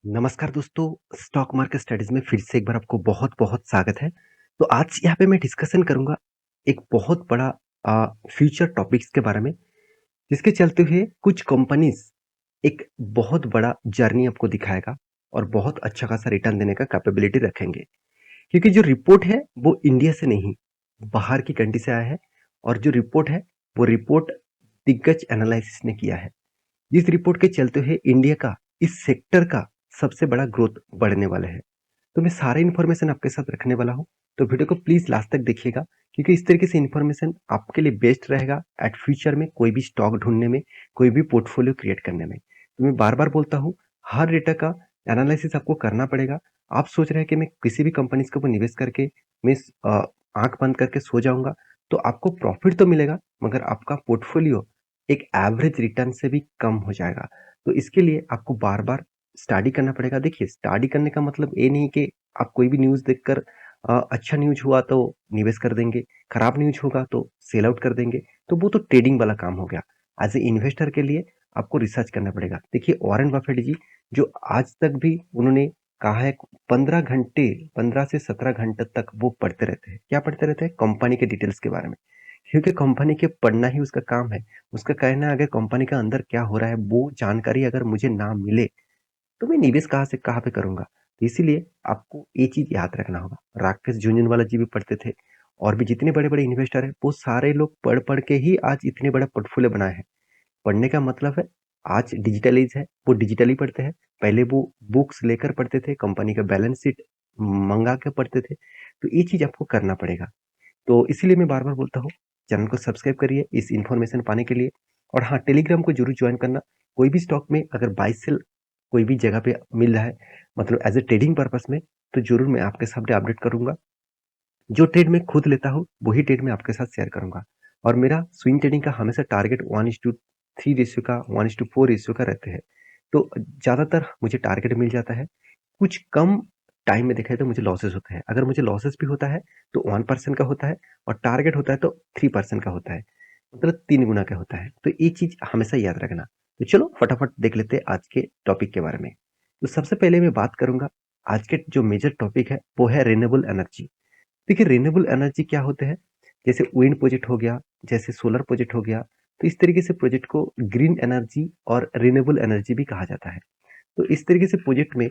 नमस्कार दोस्तों, stock market studies में फिर से एक बार आपको बहुत-बहुत स्वागत है। तो आज यहाँ पे मैं डिस्कशन करूँगा एक बहुत बड़ा फ्यूचर टॉपिक्स के बारे में, जिसके चलते हुए कुछ कंपनीज़ एक बहुत बड़ा जर्नी आपको दिखाएगा और बहुत अच्छा खासा रिटर्न देने का कैपेबिलिटी रखेंगे। क्योंकि जो रिपोर्ट है वो इंडिया से नहीं, बाहर की कंट्री से आया है और जो रिपोर्ट है वो रिपोर्ट दिग्गज एनालिसिस ने किया है। इस रिपोर्ट के चलते हुए इंडिया का इस सेक्टर का सबसे बड़ा ग्रोथ बढ़ने वाला है। तो मैं सारे इन्फॉर्मेशन आपके साथ रखने वाला हूँ, तो वीडियो को प्लीज लास्ट तक देखिएगा, क्योंकि इस तरीके से इन्फॉर्मेशन आपके लिए बेस्ट रहेगा एट फ्यूचर में कोई भी स्टॉक ढूंढने में, कोई भी पोर्टफोलियो क्रिएट करने में। तो मैं बार बार बोलता हूँ, हर डेटा का एनालिसिस आपको करना पड़ेगा। आप सोच रहे हैं कि मैं किसी भी कंपनी के ऊपर निवेश करके मैं आंख बंद करके सो जाऊंगा, तो आपको प्रॉफिट तो मिलेगा मगर आपका पोर्टफोलियो एक एवरेज रिटर्न से भी कम हो जाएगा। तो इसके लिए आपको बार बार स्टडी करना पड़ेगा। देखिए, स्टडी करने का मतलब ये नहीं कि आप कोई भी न्यूज़ देखकर अच्छा न्यूज़ हुआ तो निवेश कर देंगे, खराब न्यूज़ होगा तो सेल आउट कर देंगे, तो वो तो ट्रेडिंग वाला काम हो गया। एज़ ए इन्वेस्टर के लिए आपको रिसर्च करना पड़ेगा। देखिए, वॉरेन बफेट जी जो आज तक भी उन्होंने कहा है 15 घंटे, 15 से 17 घंटे तक वो पढ़ते रहते हैं। क्या पढ़ते रहते हैं? कंपनी के डिटेल्स के बारे में। क्योंकि कंपनी के पढ़ना ही उसका काम है। उसका कहना है अगर कंपनी का अंदर क्या हो रहा है वो जानकारी अगर मुझे ना मिले तो मैं निवेश कहाँ से कहाँ पे करूँगा? तो इसीलिए आपको ये चीज़ याद रखना होगा। राकेश झुनझुनवाला जी भी पढ़ते थे और भी जितने बड़े-बड़े इन्वेस्टर हैं, वो सारे लोग पढ़-पढ़ के ही आज इतने बड़ा पोर्टफोलियो बनाए हैं। पढ़ने का मतलब है, आज डिजिटल एज है, वो डिजिटली पढ़ते हैं। पहले वो बुक्स लेकर पढ़ते थे, कंपनी का बैलेंस शीट मँगा के पढ़ते थे। तो ये चीज़ आपको करना पड़ेगा। तो इसीलिए मैं बार-बार बोलता हूँ, चैनल को सब्सक्राइब करिए इस इन्फॉर्मेशन पाने के लिए। और हाँ, टेलीग्राम को ज़रूर जॉइन करना। कोई भी स्टॉक में अगर बाय सेल कोई भी जगह पे मिल रहा है, मतलब एज़ अ ट्रेडिंग पर्पज़ में, तो ज़रूर मैं आपके सामने अपडेट करूँगा। जो ट्रेड मैं खुद लेता हूँ, वही ट्रेड मैं आपके साथ शेयर करूँगा। और मेरा स्विंग ट्रेडिंग का हमेशा टारगेट 1:3 रेशियो का, 1:4 रेशियो का रहते हैं। तो ज़्यादातर मुझे टारगेट मिल जाता है। कुछ कम टाइम में देखा जाए तो मुझे लॉसेस होते हैं। अगर मुझे लॉसेस भी होता है तो 1% का होता है और टारगेट होता है तो 3% का होता है। मतलब 3 गुना का होता है। तो ये चीज़ हमेशा याद रखना। तो चलो फटाफट देख लेते हैं आज के टॉपिक के बारे में। तो सबसे पहले मैं बात करूँगा, आज के जो मेजर टॉपिक है वो है रिन्यूएबल एनर्जी। देखिए, रिन्यूएबल एनर्जी क्या होते हैं? जैसे विंड प्रोजेक्ट हो गया, जैसे सोलर प्रोजेक्ट हो गया, तो इस तरीके से प्रोजेक्ट को ग्रीन एनर्जी और रिन्यूएबल एनर्जी भी कहा जाता है। तो इस तरीके से प्रोजेक्ट में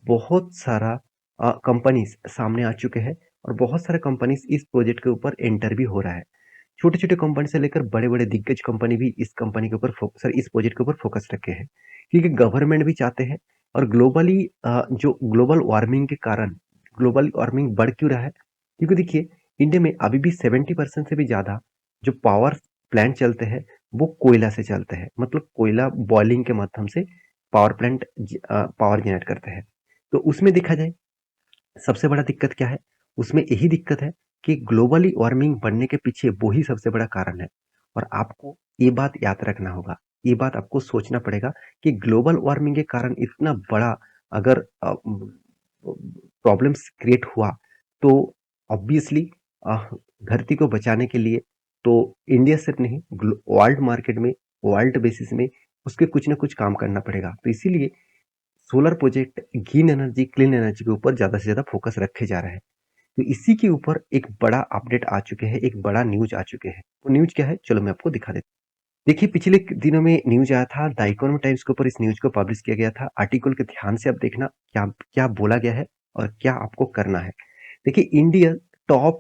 बहुत सारा कंपनीज सामने आ चुके हैं और बहुत सारे कंपनीज इस प्रोजेक्ट के ऊपर एंटर भी हो रहा है। छोटे-छोटे कंपनी से लेकर बड़े-बड़े दिग्गज कंपनी भी इस कंपनी के ऊपर इस प्रोजेक्ट के ऊपर फोकस रखे हैं। क्योंकि गवर्नमेंट भी चाहते हैं और ग्लोबली जो ग्लोबल वार्मिंग के कारण ग्लोबल वार्मिंग बढ़ क्यों रहा है? क्योंकि देखिए, इंडिया में अभी भी 70% से भी ज़्यादा जो पावर प्लांट चलते हैं, वो कोयला से चलते हैं। मतलब कोयला बॉयलिंग के माध्यम से पावर प्लांट पावर जनरेट करते हैं। तो उसमें देखा जाए, सबसे बड़ा दिक्कत क्या है? उसमें यही दिक्कत है कि ग्लोबली वार्मिंग बढ़ने के पीछे वो ही सबसे बड़ा कारण है। और आपको ये बात याद रखना होगा, ये बात आपको सोचना पड़ेगा कि ग्लोबल वार्मिंग के कारण इतना बड़ा अगर प्रॉब्लम्स क्रिएट हुआ, तो ऑब्वियसली धरती को बचाने के लिए तो इंडिया सिर्फ नहीं, वर्ल्ड मार्केट में, वर्ल्ड बेसिस में उसके कुछ ना कुछ काम करना पड़ेगा। तो इसीलिए solar project green energy, clean energy के ऊपर ज़्यादा से ज़्यादा फोकस रखे जा रहे हैं। तो इसी के ऊपर एक बड़ा अपडेट आ चुके हैं, एक बड़ा न्यूज़ आ चुके हैं। वो न्यूज़ क्या है? चलो मैं आपको दिखा देता हूँ। देखिए, पिछले दिनों में न्यूज़ आया था, द इकोनॉमिक टाइम्स के ऊपर इस न्यूज़ को पब्लिश किया गया था। आर्टिकल को ध्यान से आप देखना, क्या क्या बोला गया है और क्या आपको करना है। देखिए, top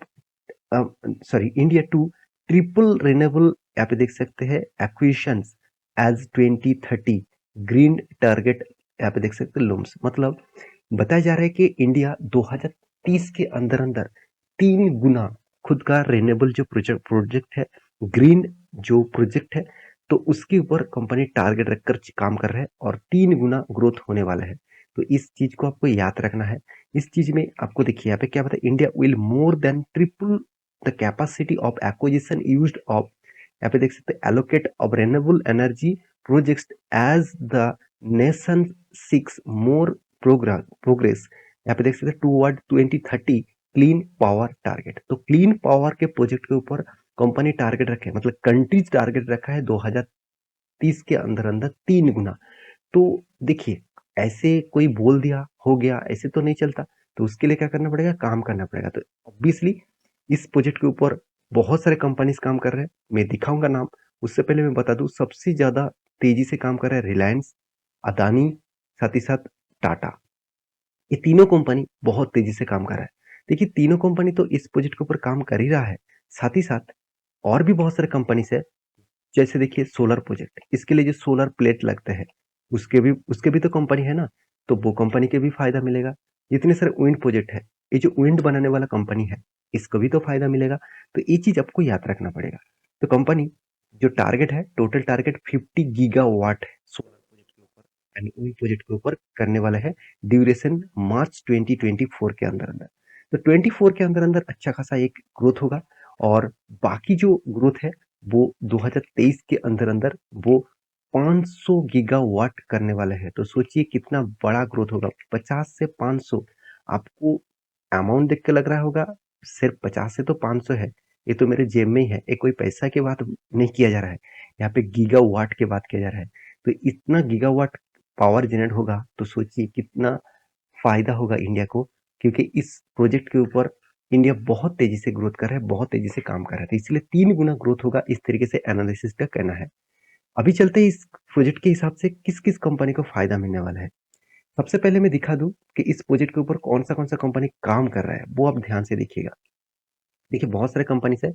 India to triple renewable, यहाँ पे देख सकते हैं, एक्विजिशंस एज 2030 ग्रीन टारगेट, यहाँ पे देख सकते हैं लूम्स। मतलब बताया जा रहा है कि इंडिया 2030 के अंदर अंदर 3 गुना खुद का रिन्यूएबल जो प्रोजेक्ट है, ग्रीन जो प्रोजेक्ट है, तो उसके ऊपर कंपनी टारगेट रखकर काम कर रहा है और 3 गुना ग्रोथ होने वाला है। तो इस चीज को आपको याद रखना है। इस चीज में आपको देखिए, यहाँ पे क्या बताया, India will more than triple the capacity of acquisition used of, यहाँ पे देख सकते हैं, allocate of renewable energy projects as the nation seeks more progress, यहाँ पे देख सकते हैं, टूवर्ड 2030 क्लीन पावर टारगेट। तो क्लीन पावर के प्रोजेक्ट के ऊपर कंपनी टारगेट रखे, मतलब कंट्रीज टारगेट रखा है 2030 के अंदर अंदर 3 गुना। तो देखिए, ऐसे कोई बोल दिया, हो गया, ऐसे तो नहीं चलता। तो उसके लिए क्या करना पड़ेगा? काम करना पड़ेगा। तो ऑब्वियसली इस प्रोजेक्ट के ऊपर बहुत सारे कंपनीज़ काम कर रहे हैं। मैं दिखाऊँगा नाम। उससे पहले मैं बता दूँ, सबसे ज़्यादा तेज़ी से काम कर रहा है रिलायंस, अदानी, साथ ही साथ टाटा। ये तीनों कंपनी बहुत तेज़ी से काम कर रहा है। देखिए, तीनों कंपनी तो इस प्रोजेक्ट के ऊपर काम कर ही रहा है। साथ ही साथ और भी बहुत सारे कंपनीज़ है, जैसे देखिए सोलर प्रोजेक्ट, इसके लिए जो सोलर प्लेट लगते हैं, उसके भी तो कंपनी है ना, तो वो कंपनी के भी फायदा मिलेगा। इतने सारे विंड प्रोजेक्ट है, ये जो विंड बनाने वाला कंपनी है, इसको भी तो फायदा मिलेगा। तो ये चीज आपको याद रखना पड़ेगा। तो कंपनी जो टारगेट है, टोटल टारगेट 50 गीगावाट है सोलर प्रोजेक्ट के ऊपर एंड विंड प्रोजेक्ट के ऊपर करने वाला है, ड्यूरेशन मार्च 2024 के अंदर अंदर। तो 24 के अंदर अंदर अच्छा खासा एक ग्रोथ होगा, और बाकी जो ग्रोथ है वो 2023 के अंदर अंदर वो 500 गीगावाट करने वाले हैं। तो सोचिए कितना बड़ा ग्रोथ होगा, 50 से 500। आपको अमाउंट देख के लग रहा होगा सिर्फ 50 से तो 500 है, ये तो मेरे जेब में ही है, ये कोई पैसा की बात नहीं किया जा रहा है, यहाँ पे गीगावाट की बात किया जा रहा है। तो इतना गीगावाट पावर जनरेट होगा, तो सोचिए कितना फायदा होगा इंडिया को, क्योंकि इस प्रोजेक्ट के ऊपर इंडिया बहुत तेजी से ग्रोथ कर रहा है, बहुत तेजी से काम कर रहा है, तो इसलिए 3 गुना ग्रोथ होगा, इस तरीके से एनालिसिस का कहना है। अभी चलते हैं इस प्रोजेक्ट के हिसाब से किस किस कंपनी को फायदा मिलने वाला है। सबसे पहले मैं दिखा दूं कि इस प्रोजेक्ट के ऊपर कौन सा कंपनी काम कर रहा है, वो आप ध्यान से देखिएगा। देखिए बहुत सारे कंपनीज है,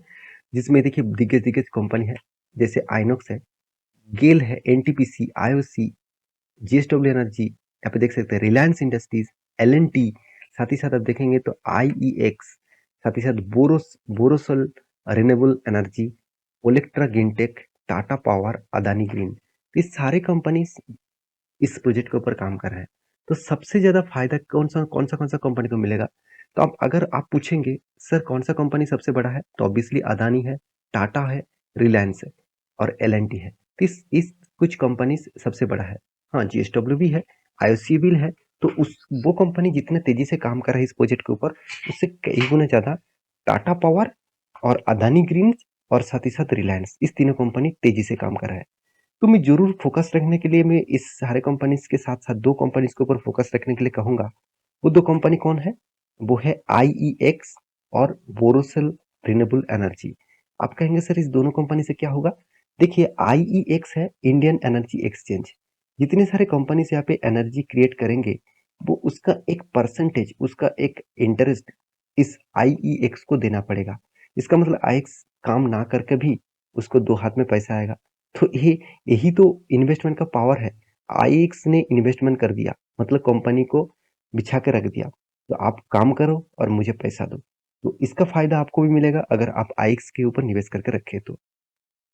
जिसमें देखिए दिग्गज दिग्गज कंपनी है, जैसे आइनॉक्स है, गेल है, एनटीपीसी, आईओसी, जीएसडब्ल्यू एनर्जी, यहाँ पे देख सकते हैं रिलायंस इंडस्ट्रीज, एल&टी, साथ ही साथ आप देखेंगे तो आईईएक्स, साथ ही साथ Borosil renewable energy, Olectra Greentech, Tata power, Adani green. तो ये सारे कंपनी इस प्रोजेक्ट के ऊपर काम कर रहे हैं। तो सबसे ज्यादा फायदा कौन सा कंपनी को मिलेगा? तो आप अगर आप पूछेंगे सर कौन सा कंपनी सबसे बड़ा है, तो ऑब्वियसली अदानी है, टाटा है, रिलायंस है और एल&टी है। तो इस कुछ कंपनी सबसे बड़ा है। हाँ, जीएसडब्ल्यू भी है, आईओसी भी है। तो उस वो कंपनी जितने तेजी से काम कर रहा है इस प्रोजेक्ट के ऊपर, उससे कई गुना ज्यादा टाटा पावर और अदानी ग्रीन और साथ ही साथ रिलायंस, इस तीनों कंपनी तेजी से काम कर रहा है। तो मैं जरूर फोकस रखने के लिए मैं इस सारे कंपनीज के साथ साथ दो कंपनीज के ऊपर फोकस रखने के लिए कहूंगा। वो दो कंपनी कौन है? वो है आईईएक्स और बोरोसिल रिन्यूएबल एनर्जी। आप कहेंगे सर इस दोनों कंपनी से क्या होगा? देखिए, आईईएक्स है इंडियन एनर्जी एक्सचेंज। जितने सारे कंपनी यहाँ पे एनर्जी क्रिएट करेंगे, वो उसका एक परसेंटेज, उसका एक इंटरेस्ट इस आईईएक्स को देना पड़ेगा। इसका मतलब आईएक्स काम ना करके भी उसको दो हाथ में पैसा आएगा। तो ये यही तो इन्वेस्टमेंट का पावर है। आईएक्स ने इन्वेस्टमेंट कर दिया, मतलब कंपनी को बिछा के रख दिया, तो आप काम करो और मुझे पैसा दो। तो इसका फायदा आपको भी मिलेगा अगर आप आईएक्स के ऊपर निवेश करके रखे तो।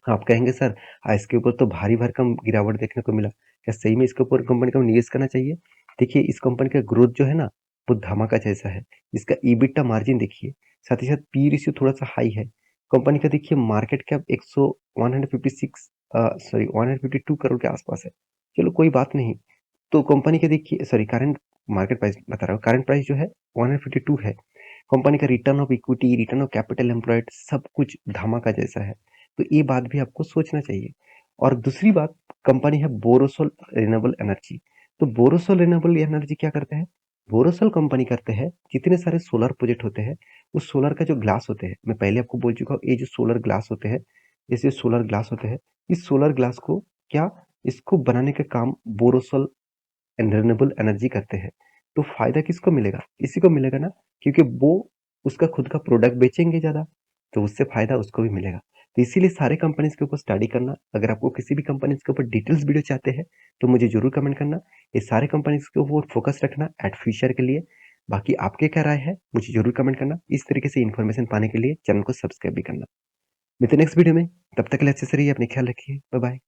आप कहेंगे सर आईएक्स के ऊपर तो भारी भरकम गिरावट देखने को मिला, क्या सही में इसके ऊपर कंपनी को निवेश करना चाहिए? देखिए, इस कंपनी का ग्रोथ जो है ना, वो धमाका जैसा है। इसका ईबिटा मार्जिन देखिए, साथ ही साथ पी रेशियो थोड़ा सा हाई है। कंपनी का देखिए मार्केट कैप 156 सॉरी 152 करोड़ के आसपास है। चलो कोई बात नहीं। तो कंपनी के देखिए, सॉरी करंट मार्केट प्राइस बता रहा हूँ, करंट प्राइस जो है 152 है। कंपनी का return of equity, return of capital employed, सब कुछ धमाका जैसा है। तो ये बात भी आपको सोचना चाहिए। और दूसरी बात, कंपनी है बोरोसोल रिन्यूएबल एनर्जी। तो बोरोसोल रिन्यूएबल एनर्जी क्या करते हैं? बोरोसोल कंपनी करते हैं जितने सारे सोलर प्रोजेक्ट होते हैं, उस सोलर का जो ग्लास होते हैं, मैं पहले आपको बोल चुका हूँ, ये जो सोलर ग्लास होते हैं, जैसे सोलर ग्लास होते हैं, इस सोलर ग्लास को क्या, इसको बनाने का काम बोरोसोल रिन्यूएबल एनर्जी करते हैं। तो फायदा किसको मिलेगा? इसी को मिलेगा ना, क्योंकि वो उसका खुद का प्रोडक्ट बेचेंगे ज्यादा, तो उससे फायदा उसको भी मिलेगा। तो इसीलिए सारे कंपनीज के ऊपर स्टडी करना। अगर आपको किसी भी कंपनीज के ऊपर डिटेल्स वीडियो चाहते हैं, तो मुझे जरूर कमेंट करना। ये सारे कंपनीज के ऊपर फोकस रखना एट फ्यूचर के लिए। बाकी आपके क्या राय है, मुझे जरूर कमेंट करना। इस तरीके से इन्फॉर्मेशन पाने के लिए चैनल को सब्सक्राइब भी करना। मिलते नेक्स्ट वीडियो में, तब तक के लिए अच्छे से रहिए, अपने ख्याल रखिए, बाय बाय।